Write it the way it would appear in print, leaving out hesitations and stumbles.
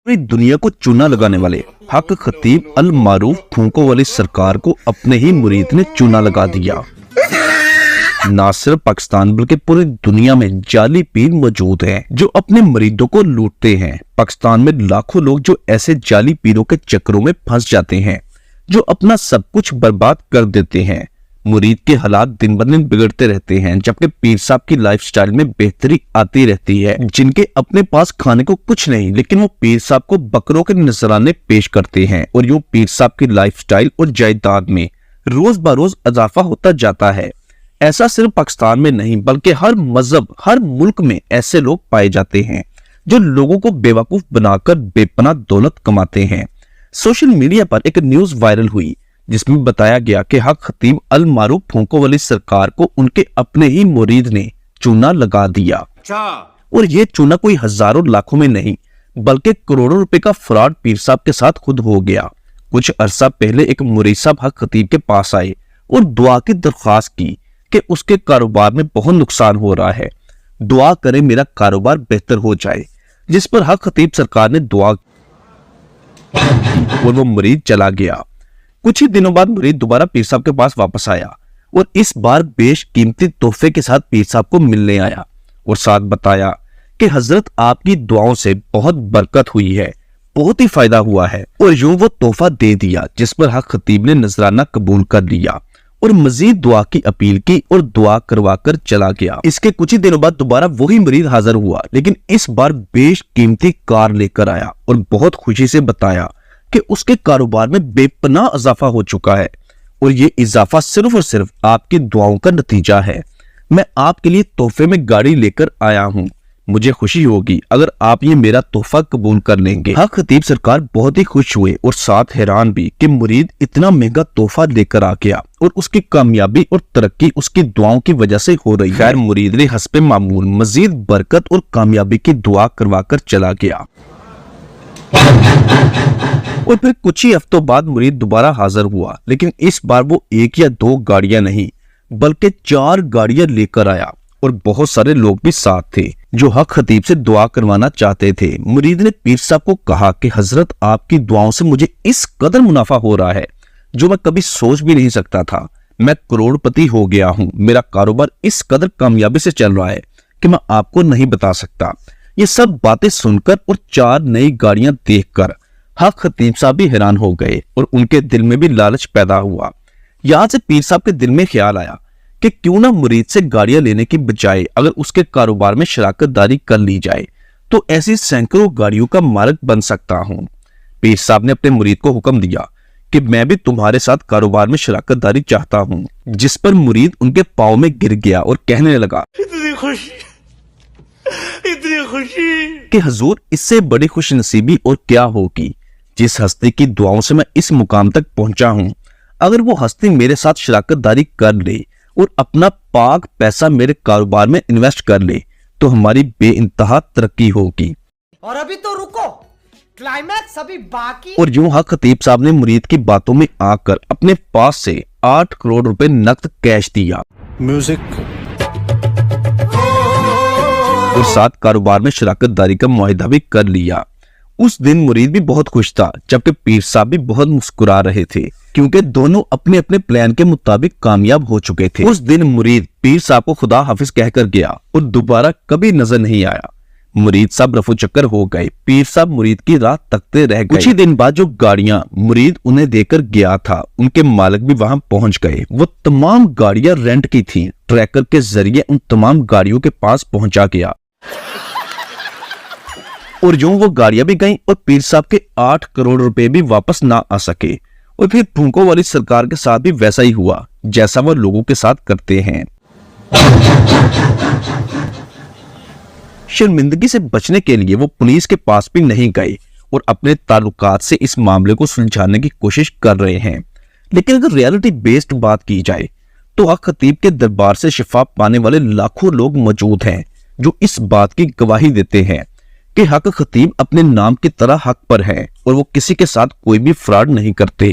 पूरी दुनिया को चूना लगाने वाले हक खतीब अल मारूफ फूंकों वाली सरकार को अपने ही मुरीद ने चूना लगा दिया। ना सिर्फ पाकिस्तान बल्कि पूरी दुनिया में जाली पीर मौजूद हैं जो अपने मुरीदों को लूटते हैं। पाकिस्तान में लाखों लोग जो ऐसे जाली पीरों के चक्रों में फंस जाते हैं, जो अपना सब कुछ बर्बाद कर देते हैं। मुरीद के हालात दिन ब दिन बिगड़ते रहते हैं, जबकि पीर साहब की लाइफस्टाइल में बेहतरी आती रहती है। जिनके अपने पास खाने को कुछ नहीं, लेकिन वो पीर साहब को बकरों के नजराने पेश करते हैं और यूं पीर साहब की लाइफस्टाइल और जायदाद में रोज बरोज इजाफा होता जाता है। ऐसा सिर्फ पाकिस्तान में नहीं बल्कि हर मजहब, हर मुल्क में ऐसे लोग पाए जाते हैं जो लोगों को बेवकूफ बनाकर बेपनाह दौलत कमाते हैं। सोशल मीडिया पर एक न्यूज वायरल हुई जिसमें बताया गया कि हक खतीब अल मारूफ फूंकों वाली सरकार को उनके अपने ही मुरीद ने चूना लगा दिया। और ये चूना कोई हजारों लाखों में नहीं बल्कि करोड़ों रुपए का फ्रॉड पीर साहब के साथ खुद हो गया। कुछ अरसा पहले एक मुरीद साहब हक खतीब के पास आए और दुआ की दरख्वास्त की कि उसके कारोबार में बहुत नुकसान हो रहा है, दुआ करें मेरा कारोबार बेहतर हो जाए। जिस पर हक खतीब सरकार ने दुआ और वो मुरीद चला गया। कुछ ही दिनों बाद मुरीद दोबारा पीर साहब के पास वापस आया और इस बार बेशकीमती तोहफे के साथ पीर साहब को मिलने आया और साथ बताया कि हजरत आपकी दुआओं से बहुत बरकत हुई है, बहुत ही फायदा हुआ है। और यूं वो तोहफा दे दिया, जिस पर हक खतीब ने नजराना कबूल कर लिया और मजीद दुआ की अपील की और दुआ करवा कर चला गया। इसके कुछ ही दिनों बाद दोबारा वही मुरीद हाजिर हुआ, लेकिन इस बार बेशकीमती कार लेकर आया और बहुत खुशी से बताया कि उसके कारोबार में बेपनाह इजाफा हो चुका है और ये इजाफा सिर्फ और सिर्फ आपकी दुआओं का नतीजा है। मैं आपके लिए तोहफे में गाड़ी लेकर आया हूँ, मुझे खुशी होगी अगर आप ये मेरा तोहफा कबूल कर लेंगे। हक खतीब सरकार बहुत ही खुश हुए और साथ हैरान भी कि मुरीद इतना महंगा तोहफा लेकर आ गया और उसकी कामयाबी और तरक्की उसकी दुआओं की वजह से हो रही है। खैर मुरीद ने हस्बे मामूल मजीद बरकत और कामयाबी की दुआ करवा कर चला गया और फिर कुछ ही हफ्तों बाद मुरीद दोबारा हाजिर हुआ, लेकिन इस बार वो एक या दो गाड़ियां नहीं बल्कि 4 गाड़ियां लेकर आया और बहुत सारे लोग भी साथ थे जो हक खतीब से दुआ करवाना चाहते थे। मुरीद ने पीर साहब को कहा कि हजरत आपकी दुआओं से मुझे इस कदर मुनाफा हो रहा है जो मैं कभी सोच भी नहीं सकता था। मैं करोड़पति हो गया हूँ, मेरा कारोबार इस कदर कामयाबी से चल रहा है कि मैं आपको नहीं बता सकता। ये सब बातें सुनकर और 4 नई गाड़ियां देखकर हक खतीब साहब भी हैरान हो गए और उनके दिल में भी लालच पैदा हुआ। यहाँ से पीर साहब के दिल में ख्याल आया कि क्यों ना मुरीद से गाड़ियां लेने की बजाय अगर उसके कारोबार में शराकतदारी कर ली जाए तो ऐसी सैकड़ों गाड़ियों का मालिक बन सकता हूँ। पीर साहब ने अपने मुरीद को हुक्म दिया कि मैं भी तुम्हारे साथ कारोबार में शराकतदारी चाहता हूँ। जिस पर मुरीद उनके पाँव में गिर गया और कहने लगा, इतनी खुशी कि हजूर इससे बड़ी खुश नसीबी और क्या होगी। जिस हस्ती की दुआओं से मैं इस मुकाम तक पहुंचा हूं, अगर वो हस्ती मेरे साथ शराकतदारी कर ले और अपना पाक पैसा मेरे कारोबार में इन्वेस्ट कर ले तो हमारी बेइंतहा तरक्की होगी। और अभी तो रुको, क्लाइमैक्स अभी बाकी। और यूं हक खतीब साहब ने मुरीद की बातों में आकर अपने पास से 8 करोड़ रुपए नकद कैश दिया म्यूजिक और साथ कारोबार में शराकतदारी का मुआहिदा भी कर लिया। उस दिन मुरीद भी बहुत खुश था, जबकि पीर साहब भी बहुत मुस्कुरा रहे थे क्योंकि दोनों अपने अपने प्लान के मुताबिक कामयाब हो चुके थे। उस दिन मुरीद पीर साहब को खुदा हाफिज कहकर गया और दोबारा कभी नजर नहीं आया। मुरीद साहब रफू चक्कर हो गए, पीर साहब मुरीद की राह तकते रह गए। कुछ ही दिन बाद जो गाड़ियां मुरीद उन्हें देकर गया था, उनके मालिक भी वहां पहुंच गए। वो तमाम गाड़ियां रेंट की थी, ट्रैकर के जरिए उन तमाम गाड़ियों के पास पहुंचा गया और यूं वो गाड़ियां भी गईं और पीर साहब के 8 करोड़ रुपए भी वापस ना आ सके। और फिर फूंकों वाली सरकार के साथ भी वैसा ही हुआ जैसा वो लोगों के साथ करते हैं। शर्मिंदगी से बचने के लिए वो पुलिस के पास भी नहीं गए और अपने ताल्लुकात से इस मामले को सुलझाने की कोशिश कर रहे हैं। लेकिन अगर रियलिटी बेस्ड बात की जाए तो हक खतीब के दरबार से शिफा पाने वाले लाखों लोग मौजूद हैं जो इस बात की गवाही देते हैं कि हक खतीब अपने नाम की तरह हक पर है और वो किसी के साथ कोई भी फ्रॉड नहीं करते।